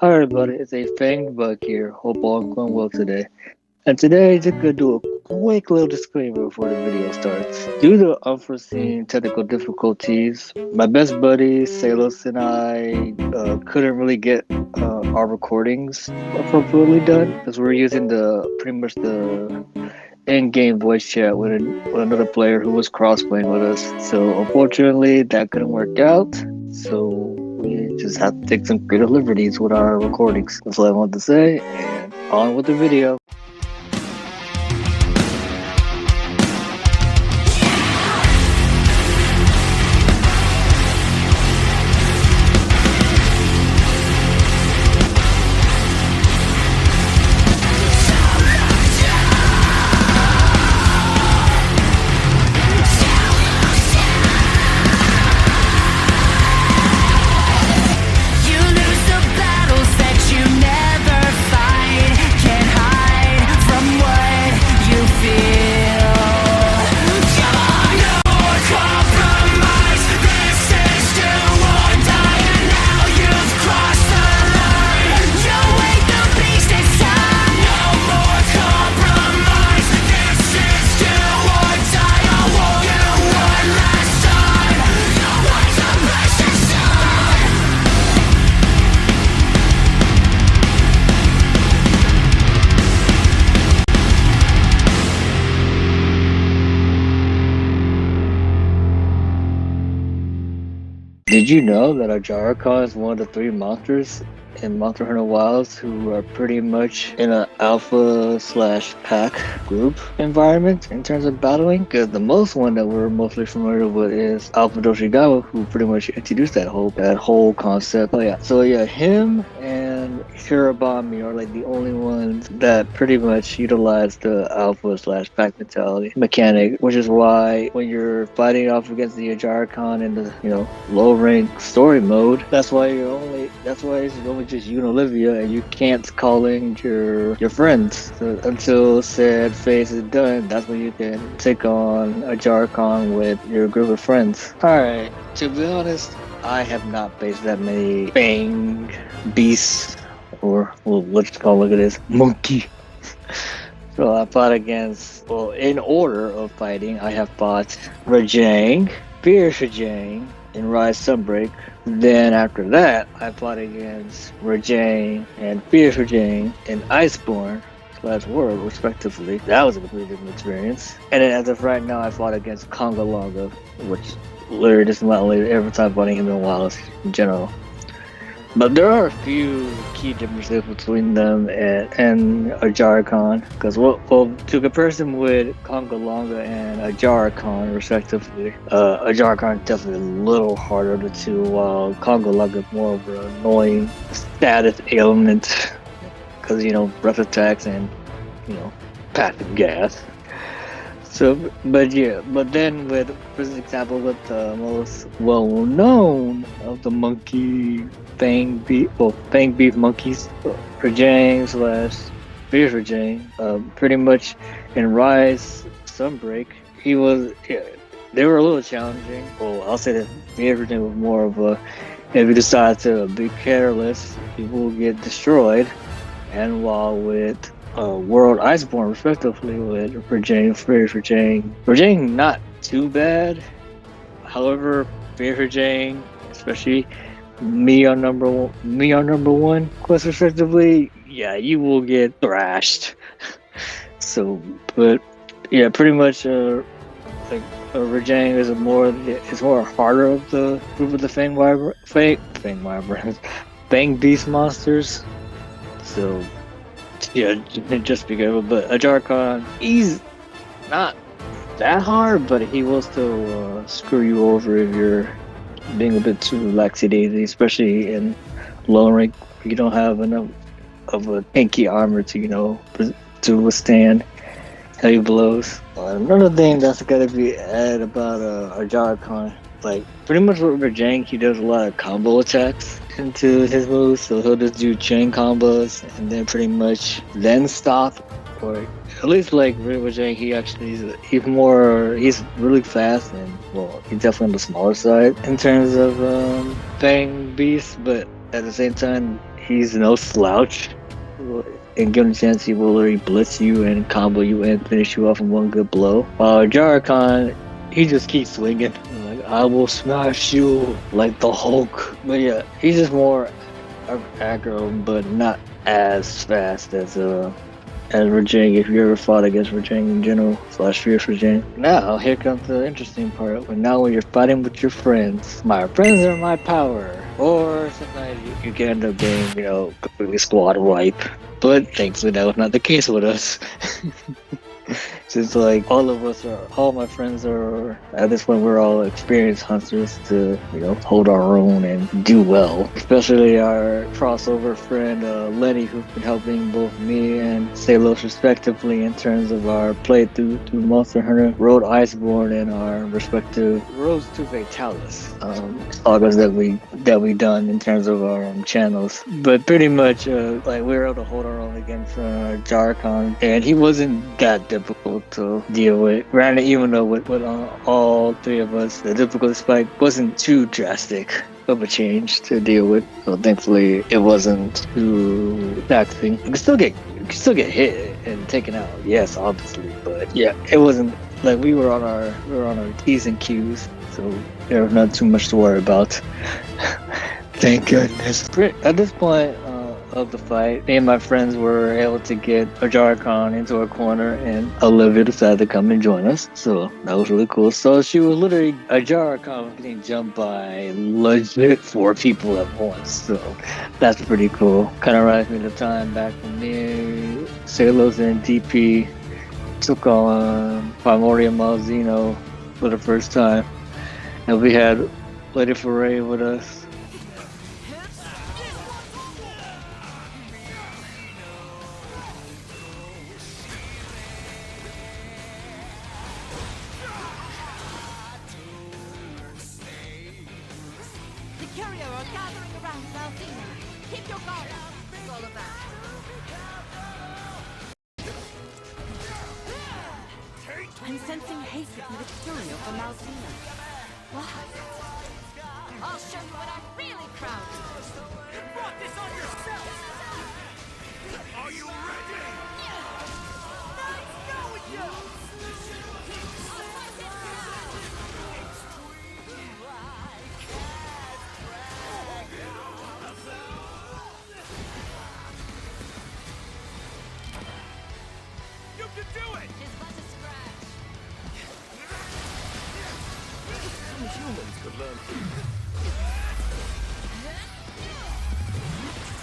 Hi everybody, it's a Fanged Bug here. Hope all going well today. And today, just gonna do a quick little disclaimer before the video starts. Due to unforeseen technical difficulties, my best buddy Salos and I couldn't really get our recordings appropriately done because we're using the pretty much the in-game voice chat with another player who was cross-playing with us. So unfortunately, that couldn't work out. So we just have to take some creative liberties with our recordings. That's all I want to say, and on with the video. Did you know that Ajarakan is one of the three monsters in Monster Hunter Wilds who are pretty much in an alpha slash pack group environment in terms of battling? Because the most one that we're mostly familiar with is Alpha Doshigawa, who pretty much introduced that whole concept. So him and Hirabami are like the only ones that pretty much utilize the alpha slash pack mentality mechanic, which is why when you're fighting off against the Ajarakan in the low rank story mode, that's why it's only just you and Olivia, and you can't call in your friends. So until said phase is done, that's when you can take on Ajarakan with your group of friends. Alright, to be honest, I have not faced that many Fang beasts, or let's call it this monkey. So I fought against, in order of fighting, I have fought Rajang, Fierce Rajang, and Rise Sunbreak. Then after that, I fought against Rajang and Fierce Rajang and Iceborne / World, respectively. That was a completely different experience. And then as of right now, I fought against Conga Longa, which literally just not only every time fighting him in Wilds in general. But there are a few key differences between them and Ajarakan, because to comparison with Conga Longa and Ajarakan respectively, Ajarakan is definitely a little harder to two, while Conga Longa is more of an annoying status ailment, because breath attacks and passive gas. So, but then for example, with the most well-known of the monkey Fang beef monkeys, Rajang / Fierce Rajang, pretty much in Rise Sunbreak, they were a little challenging. Well, I'll say that Fierce Rajang was more of a, if you decide to be careless, you will get destroyed. And while with World Iceborne, respectively, with Rajang, Fierce Rajang not too bad. However, Fierce Rajang, especially me on number one quest, respectively, you will get thrashed. So, but yeah, pretty much Rajang is more harder of the group of the Fang beast monsters. So yeah, just be careful. But Ajarakan, he's not that hard, but he will still screw you over if you're being a bit too laxy-daisy, especially in low rank. You don't have enough of a tanky armor to withstand heavy blows. Another thing that's gotta be added about Ajarakan, like pretty much with Rajang, he does a lot of combo attacks into his moves, so he'll just do chain combos and then pretty much then stop, or at least like Rajang, he's really fast, and he's definitely on the smaller side in terms of Fang Beast, but at the same time he's no slouch. And given a chance, he will literally blitz you and combo you and finish you off in one good blow. Ajarakan, he just keeps swinging. Like, I will smash you like the Hulk. But yeah, he's just more aggro, but not as fast as Rajang, if you ever fought against Rajang in general, / Fierce Rajang. Now, here comes the interesting part. When you're fighting with your friends, my friends are my power. Or sometimes you can end up being, completely squad wipe. But thankfully, that was not the case with us. Since like all my friends are, at this point, we're all experienced hunters to, hold our own and do well. Especially our crossover friend Lenny, who's been helping both me and Salos respectively in terms of our playthrough through Monster Hunter, Road Iceborne, and our respective Roads to Fatalis sagas that we done in terms of our channels. But pretty much, we were able to hold our own against Ajarakan, and he wasn't that difficult to deal with. Granted, even though with all three of us, the difficulty spike wasn't too drastic of a change to deal with. So thankfully, it wasn't too taxing. You can still get hit and taken out. Yes, obviously, but yeah, it wasn't like we were on our T's and Q's, so there was not too much to worry about. Thank goodness. At this point of the fight, me and my friends were able to get Ajarakan into a corner, and Olivia decided to come and join us. So that was really cool. So she was literally, Ajarakan was getting jumped by legit 4 people at once. So that's pretty cool. Kind of reminds me of the time back when me, Salos, and DP took on Primordial Malzino for the first time. And we had Lady Foray with us. I'm sensing hatred from the Curio for Malzina. Why? I'll show you what I'm really proud of. You brought this on yourself! Are you ready? Nice going, you! You can do it! Just but a scratch. Some humans could learn.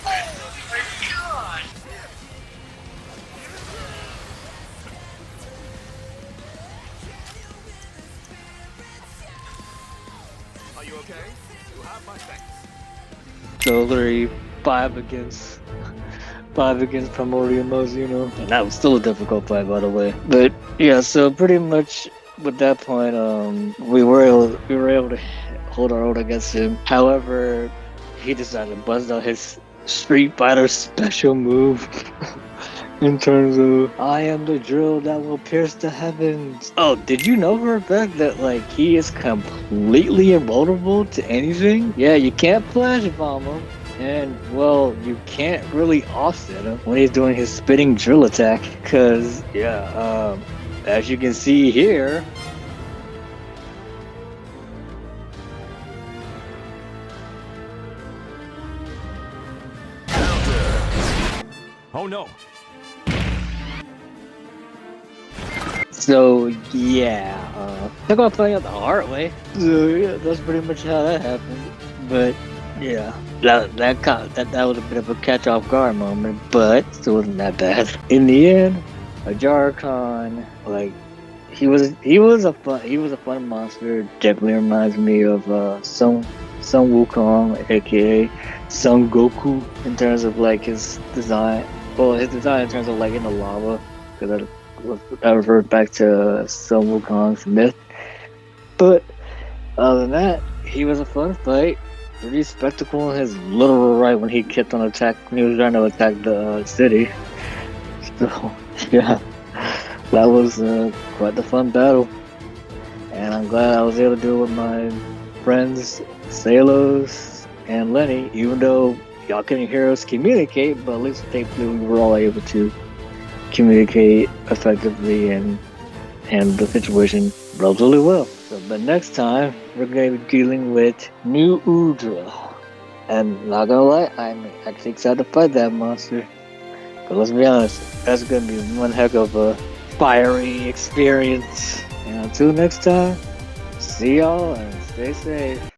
Oh my God! Are you okay? You have my thanks. So literally 5 against Primordial Malzino, and that was still a difficult fight, by the way. But yeah, so pretty much with that point, we were able to hold our own against him. However, he decided to bust out his Street Fighter special move. In terms of, I am the drill that will pierce the heavens. Oh, did you know for a fact that he is completely invulnerable to anything? Yeah, you can't flash bomb him. And, well, you can't really offset him when he's doing his spitting drill attack. Cause, yeah, as you can see here, oh no. so yeah, took on playing it the hard way. So yeah, that's pretty much how that happened. But yeah, that was a bit of a catch off guard moment, but still wasn't that bad. In the end, Ajarakan, he was a fun monster. Definitely reminds me of Sun Wukong, aka Son Goku, in terms of his design. Well, his design in terms of in the lava, because I revert back to Sun Wukong's myth. But other than that, he was a fun fight. Pretty spectacle in his literal right when he kept on when he was trying to attack the city. So yeah, that was quite the fun battle, and I'm glad I was able to do it with my friends Salos and Lenny, even though y'all couldn't hear us communicate, but at least thankfully we were all able to communicate effectively and handle the situation relatively well. So, but next time we're going to be dealing with New Udra. And not gonna lie, I'm actually excited to fight that monster. But let's be honest, that's gonna be one heck of a fiery experience. And until next time, see y'all and stay safe.